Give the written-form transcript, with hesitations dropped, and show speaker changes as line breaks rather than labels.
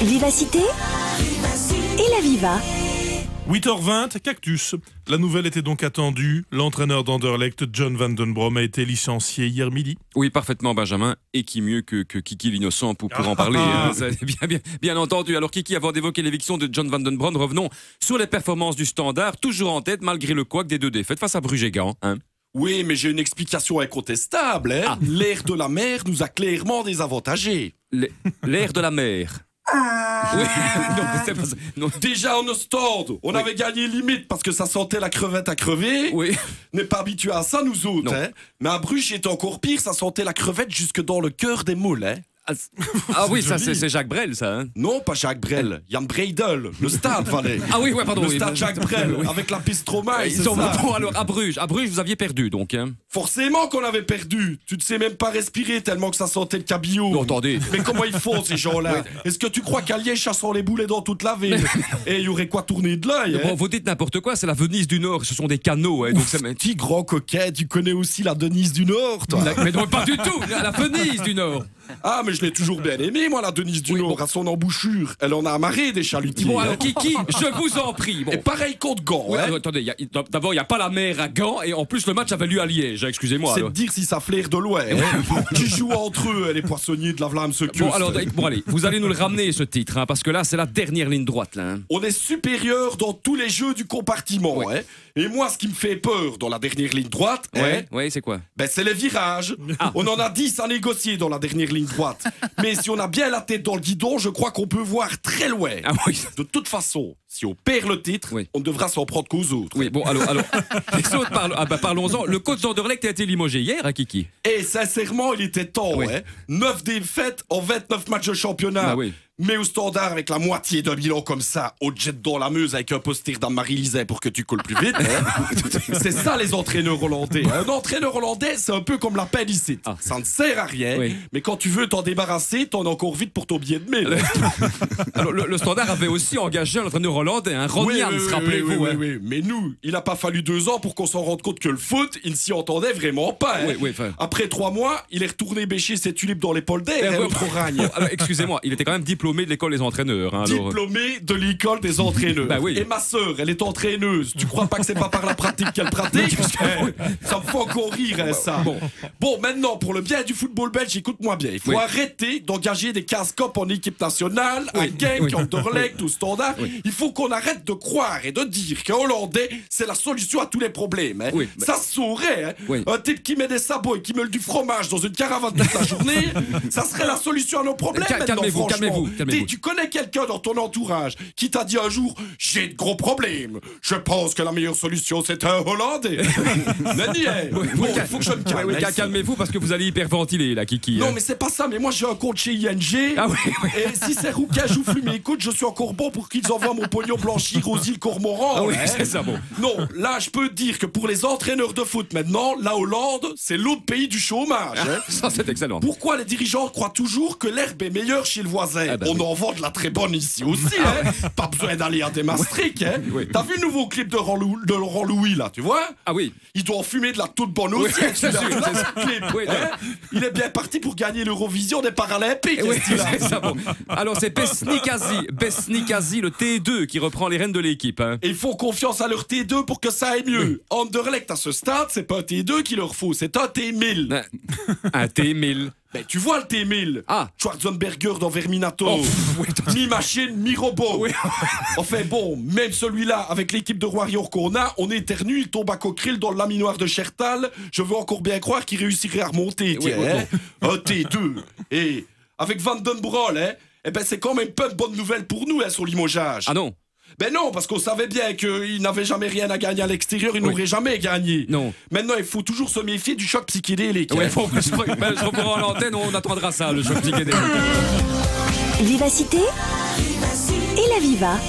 Vivacité et la Viva.
8h20, Cactus. La nouvelle était donc attendue. L'entraîneur d'Anderlecht, John Van Den Brom, a été licencié hier midi.
Oui, parfaitement, Benjamin. Et qui mieux que Kiki l'innocent pour en parler, hein. Ça, bien entendu. Alors Kiki, avant d'évoquer l'éviction de John Van Den Brom, revenons sur les performances du Standard, toujours en tête malgré le couac des 2 défaites face à Bruges et Gand. Hein.
Oui, mais j'ai une explication incontestable. Hein. L'air de la mer nous a clairement désavantagés.
L'air de la mer. Oui, non, c'est pas ça. Non.
Déjà en Ostende, on avait gagné limite parce que ça sentait la crevette à crever.
Oui.
On n'est pas habitués à ça, nous autres. Hein. Mais à Bruges, c'était encore pire, ça sentait la crevette jusque dans le cœur des moules. Hein.
Ah oui, ça c'est Jacques Brel, ça. Hein.
Non, pas Jacques Brel, Jan Breidel, le stade, fallait.
Ah oui, ouais, pardon.
Le stade Jacques Brel, avec la piste Romain.
Bon, alors à Bruges, vous aviez perdu, donc. Hein.
Forcément qu'on avait perdu. Tu ne sais même pas respirer tellement que ça sentait le cabillaud.
Non, attendez.
Mais comment ils font, ces gens-là? Est-ce que tu crois qu'à Liège, chassant les boulets dans toute la ville? Et il y aurait quoi tourner de l'œil?
Bon, vous dites n'importe quoi, c'est la Venise du Nord, ce sont des canaux. Hein, donc
petit grand coquet, tu connais aussi la Denise du Nord, toi?
Mais non, pas du tout, la Venise du Nord.
Ah, mais je l'ai toujours bien aimé, moi, la Denise du Nord, à son embouchure. Elle en a amarré des chalutiers.
Bon, alors, Kiki, je vous en prie. Bon.
Et pareil contre Gand.
Ouais,
hein.
Attendez, d'abord, il n'y a pas la mer à Gand, et en plus, le match avait lieu à Liège, excusez-moi.
C'est de dire si ça flaire de loin. Hein. Qui jouent entre eux, les poissonniers de la Vlame se
Bon, alors, allez, vous allez nous le ramener, ce titre, hein, parce que là, c'est la dernière ligne droite, là. Hein.
On est supérieur dans tous les jeux du compartiment.
Ouais.
Hein. Et moi, ce qui me fait peur dans la dernière ligne droite,
ouais, c'est quoi?
Ben, c'est les virages. On en a 10 à négocier dans la dernière ligne droite. Mais si on a bien la tête dans le guidon, je crois qu'on peut voir très loin.
Ah oui.
De toute façon, si on perd le titre, on devra s'en prendre qu'aux autres.
Oui, bon, alors les autres, parlons-en. Le coach d'Anderlecht a été limogé hier, hein, Kiki?
Et sincèrement, il était temps. Hein. 9 défaites en 29 matchs de championnat.
Ah oui.
Mais au Standard, avec la moitié d'un bilan comme ça, au jet dans la Meuse avec un poster d'Anne-Marie Liset pour que tu coules plus vite. Hein. C'est ça les entraîneurs hollandais. Un entraîneur hollandais, c'est un peu comme la pédicite. Ça ne sert à rien, mais quand tu veux t'en débarrasser, t'en as encore vite pour ton billet de mail.
Alors, le Standard avait aussi engagé un entraîneur hollandais, un Ron Jans, rappelez-vous.
Oui. Mais nous, il n'a pas fallu 2 ans pour qu'on s'en rende compte que le foot, il ne s'y entendait vraiment pas. Hein. Après 3 mois, il est retourné bêcher ses tulipes dans les polders, notre Oragne.
Excusez-moi, il était quand même diplômé de l'école des entraîneurs. Hein,
diplômé de l'école des entraîneurs.
Bah oui.
Et ma sœur, elle est entraîneuse. Tu crois pas que c'est pas par la pratique qu'elle pratique? Ça me fait encore rire, hein, ça. Bon, maintenant, pour le bien du football belge, écoute-moi bien. Il faut arrêter d'engager des casse-copes en équipe nationale, à Genk, Anderlecht ou Standard. Il faut qu'on arrête de croire et de dire qu'un Hollandais, c'est la solution à tous les problèmes. Hein. Ça se saurait. Hein. Un type qui met des sabots et qui meule du fromage dans une caravane toute la journée, ça serait la solution à nos problèmes.
Calmez-vous.
Tu connais quelqu'un dans ton entourage qui t'a dit un jour « J'ai de gros problèmes. Je pense que la meilleure solution, c'est un Hollandais. » Bon, il faut que je me calme.
Calmez-vous parce que vous allez hyperventiler, là, Kiki.
Non, mais c'est pas ça. Mais moi, j'ai un compte chez ING.
Ah oui.
Et si c'est Roucage ou Flume, écoute, je suis encore bon pour qu'ils envoient mon pognon blanchir aux îles Cormorans.
Ah oui, c'est ça, bon.
Non, là, je peux dire que pour les entraîneurs de foot maintenant, la Hollande, c'est l'autre pays du chômage. Hein.
Ça, c'est excellent.
Pourquoi les dirigeants croient toujours que l'herbe est meilleure chez le voisin? On en vend de la très bonne ici aussi, hein. Pas besoin d'aller à des Maastricht, hein. T'as vu le nouveau clip de Laurent Louis, là, tu vois?
Ah oui.
Il doit en fumer de la toute bonne aussi,
c'est sûr,
hein. Il est bien parti pour gagner l'Eurovision des Paralympiques,
c'est ça, bon. Alors c'est Besnikazi, le T2 qui reprend les rênes de l'équipe, hein.
Et ils font confiance à leur T2 pour que ça aille mieux. Anderlecht à ce stade, c'est pas un T2 qu'il leur faut, c'est un T1000.
Un T1000.
Ben, tu vois le T1000. Schwarzenberger dans Verminator. Mi-machine, mi-robot. Enfin bon, même celui-là, avec l'équipe de Warrior qu'on a, on éternue, il tombe à coqueril dans le laminoir de Chertal. Je veux encore bien croire qu'il réussirait à remonter, tiens. Un T2. Et avec Van Den Brom, hein, eh ben c'est quand même pas une bonne nouvelle pour nous, hein, son limogeage.
Ah non?
Ben non, parce qu'on savait bien qu'il n'avait jamais rien à gagner à l'extérieur, il n'aurait jamais gagné.
Non.
Maintenant, il faut toujours se méfier du choc psychédélique.
Je reprends l'antenne, on attendra ça, le choc psychédélique.
Vivacité et la Viva.